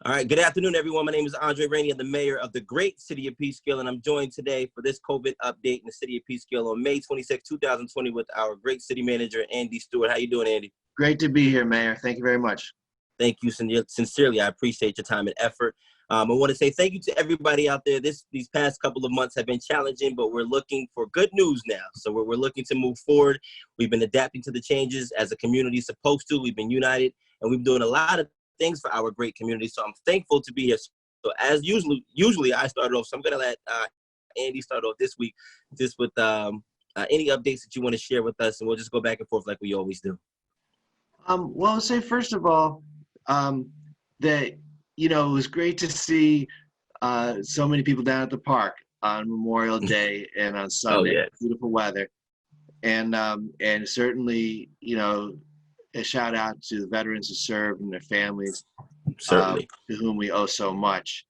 All right, good afternoon, everyone. My name is Rainey. I'm the mayor of the great city of Peekskill, and I'm joined today for this COVID update in the city of Peekskill on May 26, 2020 with our great city manager, Andy Stewart. How you doing, Andy? Great to be here, Mayor. Thank you very much. Thank you sincerely. I appreciate your time and effort. I want to say thank you to everybody out there. These past couple of months have been challenging, but we're looking for good news now. So we're looking to move forward. We've been adapting to the changes as a community supposed to. We've been united, and we've been doing a lot of things for our great community. So I'm thankful to be here. So as usually I started off. So I'm going to let Andy start off this week just with any updates that you want to share with us, and we'll just go back and forth like we always do. Well, I'll say first of all that it was great to see so many people down at the park on Memorial Day and on Sunday. Oh, yeah. Beautiful weather, and certainly a shout out to the veterans who served and their families, Certainly, to whom we owe so much.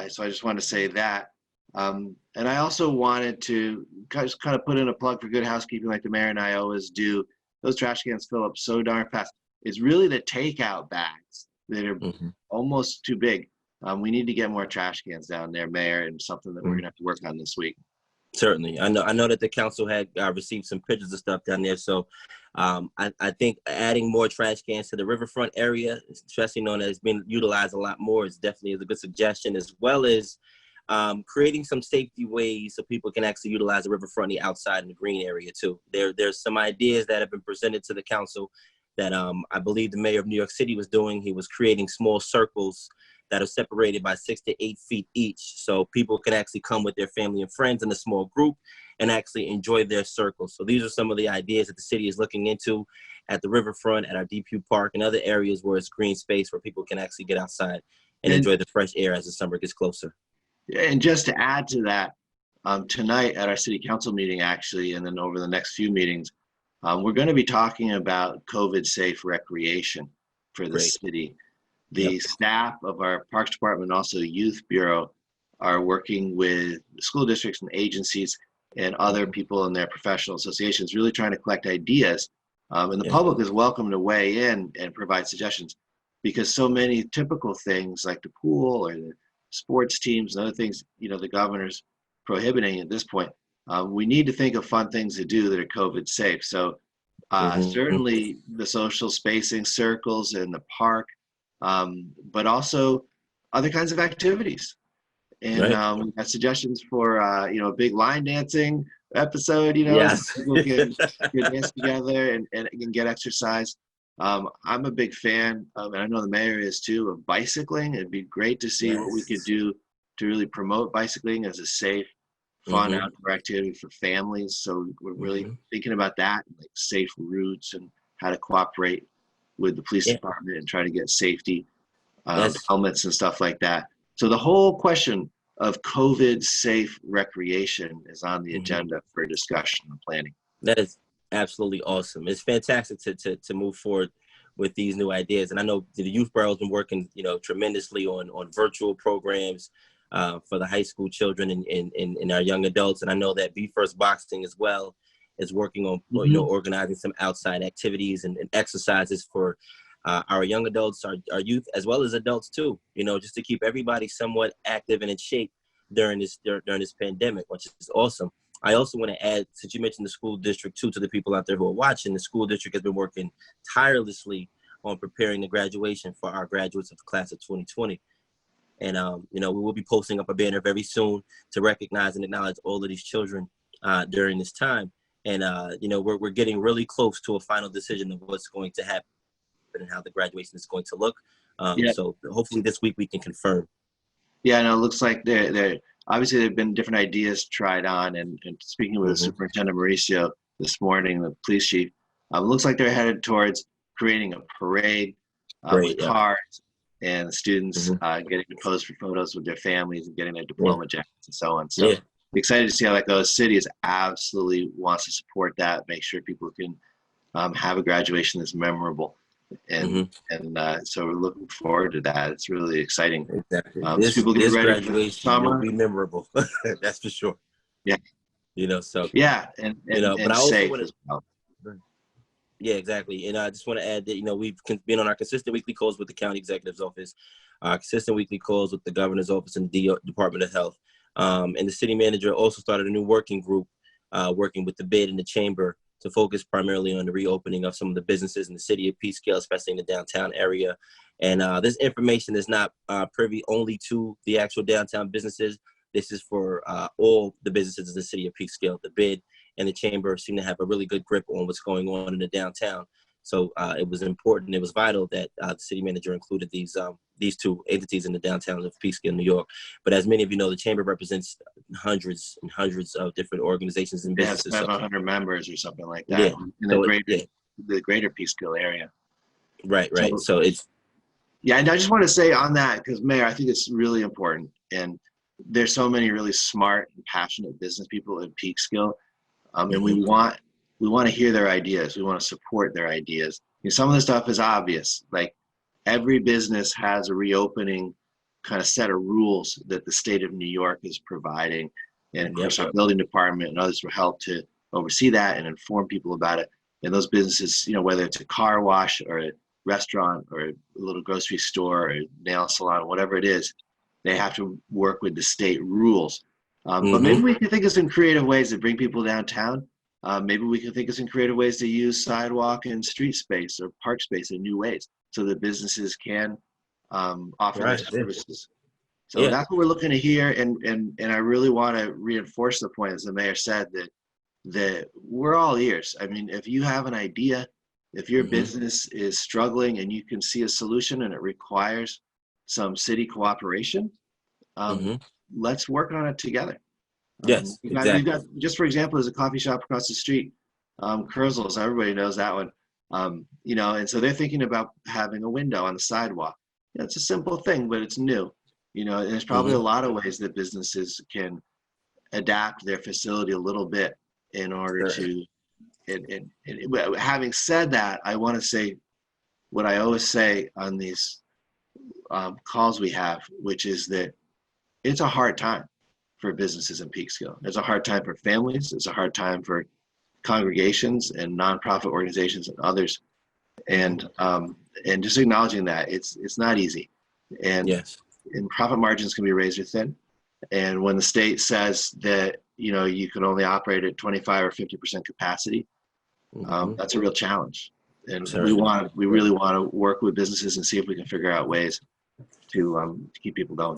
So I just want to say that, and I also wanted to just kind of put in a plug for good housekeeping, like the mayor and I always do. Those trash cans fill up so darn fast. It's really the takeout bags that are almost too big. We need to get more trash cans down there, Mayor, and something that we're gonna have to work on this week. certainly. I know that the council had received some pictures of stuff down there. So I think adding more trash cans to the riverfront area, especially known as being utilized a lot more, is definitely a good suggestion, as well as creating some safety ways so people can actually utilize the riverfront, the outside and the green area too. There's some ideas that have been presented to the council that I believe the mayor of New York City was doing. He was creating small circles that are separated by 6 to 8 feet each. So people can actually come with their family and friends in a small group and actually enjoy their circle. So these are some of the ideas that the city is looking into at the riverfront, at our DPU Park, and other areas where it's green space where people can actually get outside and enjoy the fresh air as the summer gets closer. And just to add to that, tonight at our city council meeting, actually, and then over the next few meetings, we're going to be talking about COVID-safe recreation for the city. The staff of our Parks Department, also Youth Bureau, are working with school districts and agencies and other people in their professional associations, really trying to collect ideas. And the public is welcome to weigh in and provide suggestions, because so many typical things like the pool or the sports teams and other things, the governor's prohibiting at this point. We need to think of fun things to do that are COVID safe. So certainly the social spacing circles in the park, but also other kinds of activities. And we've got suggestions for a big line dancing episode, Yes. so people can dance together and get exercise. I'm a big fan of, and I know the mayor is too, of bicycling. It'd be great to see what we could do to really promote bicycling as a safe, fun outdoor activity for families. So we're really thinking about that, like safe routes and how to cooperate with the police department and try to get safety helmets and stuff like that. So the whole question of COVID safe recreation is on the agenda for discussion and planning. That is absolutely awesome. It's fantastic to move forward with these new ideas. And I know the Youth Bureau has been working, tremendously on virtual programs for the high school children and our young adults. And I know that Be First Boxing as well is working on, organizing some outside activities and exercises for our young adults, our youth, as well as adults too, just to keep everybody somewhat active and in shape during this pandemic, which is awesome. I also want to add, since you mentioned the school district too, to the people out there who are watching, the school district has been working tirelessly on preparing the graduation for our graduates of the class of 2020. And, we will be posting up a banner very soon to recognize and acknowledge all of these children during this time. And, we're getting really close to a final decision of what's going to happen and how the graduation is going to look. So hopefully this week we can confirm. Yeah, no, it looks like they're obviously there have been different ideas tried on, and speaking with the Superintendent Mauricio this morning, the police chief, it looks like they're headed towards creating a parade with cars and students getting to pose for photos with their families and getting their diploma jackets and so on. So excited to see how that goes. City is absolutely wants to support that, make sure people can have a graduation that's memorable. And so we're looking forward to that. It's really exciting. Exactly. People get this ready graduation will be memorable. That's for sure. Yeah. So and but I also safe want as well. Yeah, exactly. And I just want to add that, we've been on our consistent weekly calls with the county executive's office, consistent weekly calls with the governor's office and the Department of Health. And the city manager also started a new working group, working with the bid and the chamber to focus primarily on the reopening of some of the businesses in the city of Peekskill, especially in the downtown area. And this information is not privy only to the actual downtown businesses. This is for all the businesses in the city of Peekskill. The bid and the chamber seem to have a really good grip on what's going on in the downtown. So it was important, it was vital that the city manager included these two entities in the downtown of Peekskill, New York. But as many of you know, the chamber represents hundreds and hundreds of different organizations and businesses. Yeah, 700 members or something like that Yeah. in the greater Peekskill area. Right. So it's. Yeah, and I just want to say on that, because Mayor, I think it's really important. And there's so many really smart and passionate business people in Peekskill. And we want to hear their ideas. We want to support their ideas. Some of the stuff is obvious. Like every business has a reopening kind of set of rules that the state of New York is providing. And of course, our building department and others will help to oversee that and inform people about it. And those businesses, whether it's a car wash or a restaurant or a little grocery store or a nail salon, whatever it is, they have to work with the state rules. But maybe we can think of some creative ways to bring people downtown. Maybe we can think of some creative ways to use sidewalk and street space or park space in new ways so that businesses can offer their services. So that's what we're looking to hear. And I really want to reinforce the point, as the mayor said, that we're all ears. I mean, if you have an idea, if your business is struggling and you can see a solution and it requires some city cooperation, let's work on it together. Yes, exactly. We've got, just for example, there's a coffee shop across the street, Kurzels, everybody knows that one. And so they're thinking about having a window on the sidewalk. It's a simple thing, but it's new. And there's probably a lot of ways that businesses can adapt their facility a little bit in order to. And having said that, I want to say what I always say on these calls we have, which is that it's a hard time for businesses in Peekskill. It's a hard time for families. It's a hard time for congregations and nonprofit organizations and others. And just acknowledging that it's not easy. And profit margins can be razor thin. And when the state says that you can only operate at 25 or 50% capacity, that's a real challenge. And we really want to work with businesses and see if we can figure out ways to keep people going.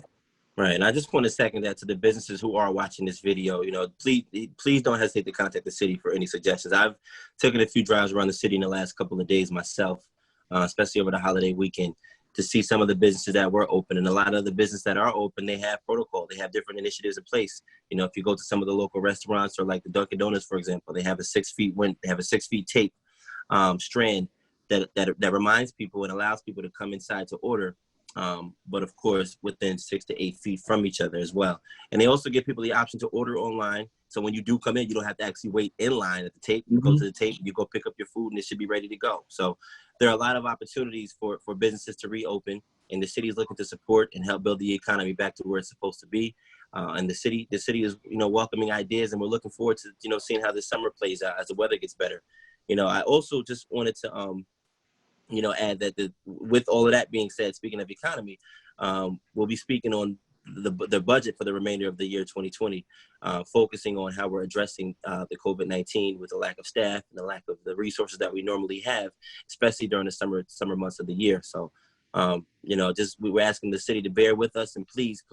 Right, and I just want to second that to the businesses who are watching this video. Please don't hesitate to contact the city for any suggestions. I've taken a few drives around the city in the last couple of days myself, especially over the holiday weekend, to see some of the businesses that were open. And a lot of the businesses that are open, they have protocol. They have different initiatives in place. If you go to some of the local restaurants or like the Dunkin' Donuts, for example, they have a 6 feet they have a 6 feet tape strand that reminds people and allows people to come inside to order. But of course, within 6 to 8 feet from each other as well. And they also give people the option to order online. So when you do come in, you don't have to actually wait in line at the tape. You go to the tape, you go pick up your food, and it should be ready to go. So there are a lot of opportunities for businesses to reopen, and the city is looking to support and help build the economy back to where it's supposed to be. And the city is, welcoming ideas, and we're looking forward to, seeing how this summer plays out as the weather gets better. I also just wanted to, add that with all of that being said, speaking of economy, we'll be speaking on the budget for the remainder of the year 2020, focusing on how we're addressing the COVID-19 with the lack of staff and the lack of the resources that we normally have, especially during the summer months of the year. So, we're asking the city to bear with us, and please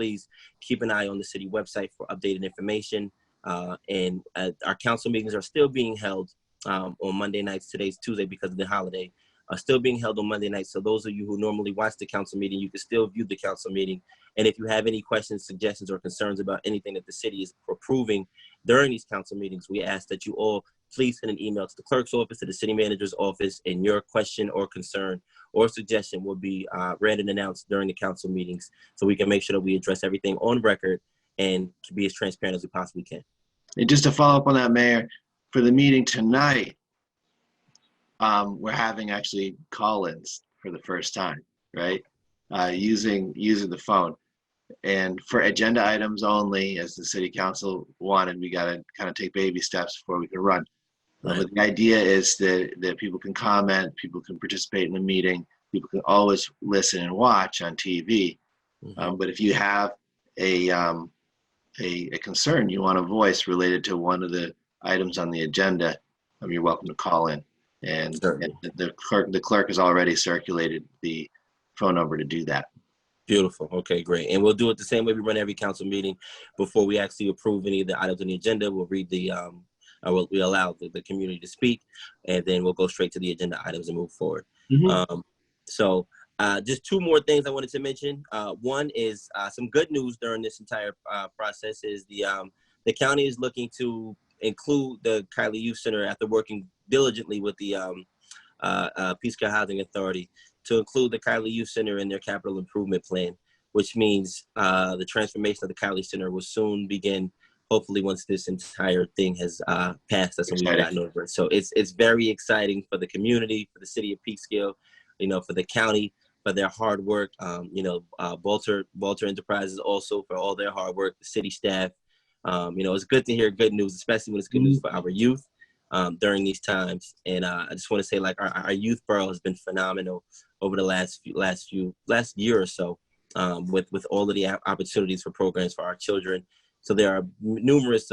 keep an eye on the city website for updated information. And our council meetings are still being held on Monday nights. Today's Tuesday because of the holiday. Are still being held on Monday nights. So those of you who normally watch the council meeting, you can still view the council meeting. And if you have any questions, suggestions, or concerns about anything that the city is approving during these council meetings, we ask that you all please send an email to the clerk's office, to the city manager's office, and your question or concern or suggestion will be read and announced during the council meetings, so we can make sure that we address everything on record and to be as transparent as we possibly can. And just to follow up on that, Mayor, for the meeting tonight, we're having actually call-ins for the first time, right? Using the phone. And for agenda items only, as the city council wanted, we got to kind of take baby steps before we can run. Right. But the idea is that people can comment, people can participate in the meeting, people can always listen and watch on TV. But if you have a concern you want to voice related to one of the items on the agenda, you're welcome to call in. And the clerk has already circulated the phone number to do that. Beautiful. Okay, great. And we'll do it the same way we run every council meeting. Before we actually approve any of the items on the agenda, we'll read we allow the community to speak, and then we'll go straight to the agenda items and move forward. So just two more things I wanted to mention. One is some good news during this entire process is the county is looking to include the Kylie Youth Center after working diligently with the Peace Care Housing Authority to include the Kylie Youth Center in their capital improvement plan, which means the transformation of the Kylie Center will soon begin. Hopefully, once this entire thing has passed, that's when we've gotten over it. So it's very exciting for the community, for the city of Peekskill, for the county, for their hard work. Balter Enterprises also for all their hard work. The city staff. It's good to hear good news, especially when it's good news for our youth during these times. And I just want to say, like, our youth borough has been phenomenal over the last year or so, with all of the opportunities for programs for our children. So there are numerous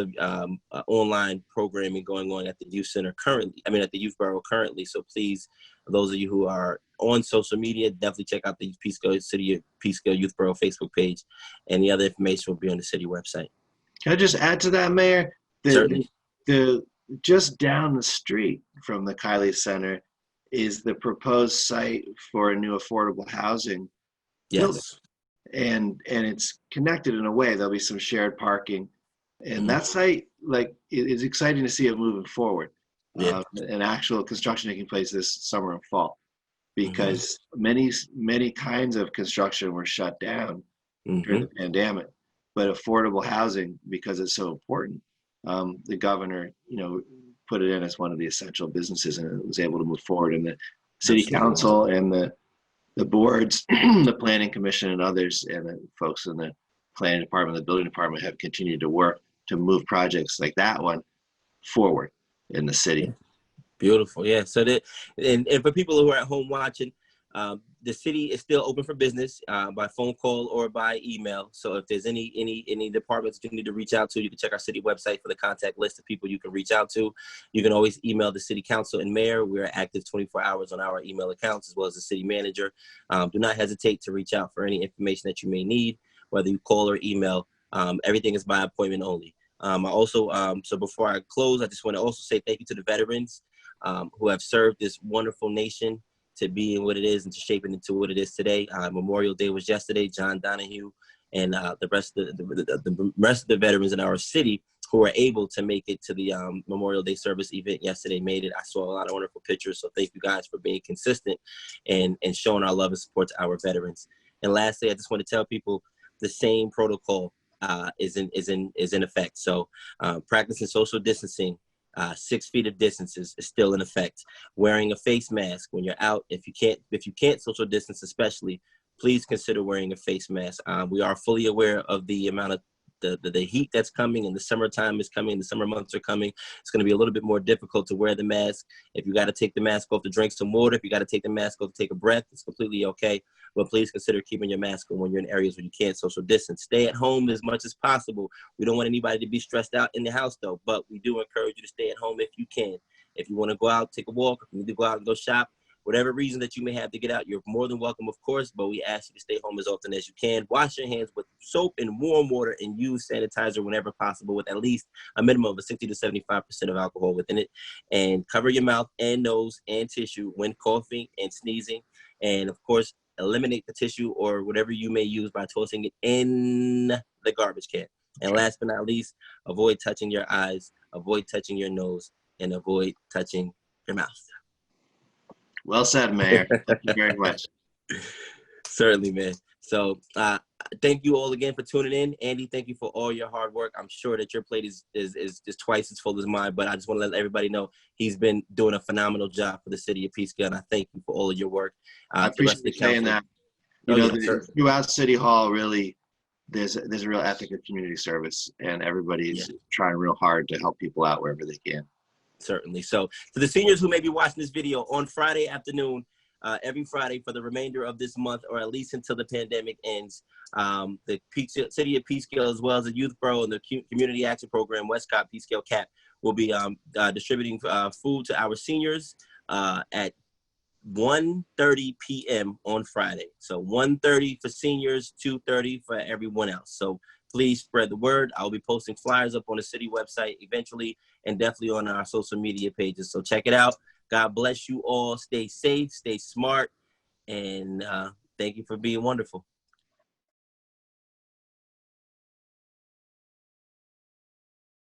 online programming going on at the youth center currently. At the youth borough currently. So please, those of you who are on social media, definitely check out the City of Peekskill Youth Borough Facebook page, and the other information will be on the city website. Can I just add to that, Mayor? Certainly. Just down the street from the Kylie Center is the proposed site for a new affordable housing building. And it's connected in a way. There'll be some shared parking, and that site, it's exciting to see it moving forward. And actual construction taking place this summer and fall, because many kinds of construction were shut down during the pandemic. But affordable housing, because it's so important, the governor, put it in as one of the essential businesses, and it was able to move forward. And the city council and the boards, the planning commission and others, and the folks in the planning department, the building department have continued to work to move projects like that one forward in the city. Beautiful. Yeah. So and for people who are at home watching, the city is still open for business by phone call or by email. So if there's any departments you need to reach out to, you can check our city website for the contact list of people you can reach out to. You can always email the city council and mayor. We're active 24 hours on our email accounts, as well as the city manager. Do not hesitate to reach out for any information that you may need, whether you call or email. Everything is by appointment only. So before I close, I just want to also say thank you to the veterans who have served this wonderful nation to be in what it is and to shape it into what it is today. Memorial Day was yesterday. John Donahue and the rest of the veterans in our city who were able to make it to the Memorial Day service event yesterday made it. I saw a lot of wonderful pictures. So thank you guys for being consistent and showing our love and support to our veterans. And lastly, I just want to tell people the same protocol is in effect. So practicing social distancing. 6 feet of distances is still in effect. Wearing a face mask when you're out. If you can't social distance, especially, please consider wearing a face mask. We are fully aware of the amount of the heat that's coming, and the summertime is coming. The summer months are coming. It's going to be a little bit more difficult to wear the mask. If you got to take the mask off to drink some water, if you got to take the mask off to take a breath, it's completely okay. But please consider keeping your mask on when you're in areas where you can't social distance. Stay at home as much as possible. We don't want anybody to be stressed out in the house, though. But we do encourage you to stay at home if you can. If you want to go out, take a walk. If you need to go out and go shop, whatever reason that you may have to get out, you're more than welcome, of course, but we ask you to stay home as often as you can. Wash your hands with soap and warm water and use sanitizer whenever possible with at least a minimum of 60 to 75% of alcohol within it. And cover your mouth and nose and tissue when coughing and sneezing. And, of course, eliminate the tissue or whatever you may use by tossing it in the garbage can. And last but not least, avoid touching your eyes, avoid touching your nose, and avoid touching your mouth. Well said, Mayor. Thank you very much. Certainly, man. So thank you all again for tuning in. Andy, thank you for all your hard work. I'm sure that your plate is just twice as full as mine, but I just want to let everybody know he's been doing a phenomenal job for the city of Peekskill, and I thank you for all of your work. I appreciate you saying that. Throughout City Hall, really, there's a real ethic of community service, and everybody's trying real hard to help people out wherever they can. Certainly. So to the seniors who may be watching this video on Friday afternoon, every Friday for the remainder of this month, or at least until the pandemic ends, the City of Peekskill, as well as the Youth Borough and the Community Action Program, Westcott Peekskill CAP, will be distributing food to our seniors at 1:30 p.m. on Friday. So 1:30 for seniors, 2:30 for everyone else. So please spread the word. I'll be posting flyers up on the city website eventually, and definitely on our social media pages. So check it out. God bless you all. Stay safe, stay smart, and thank you for being wonderful.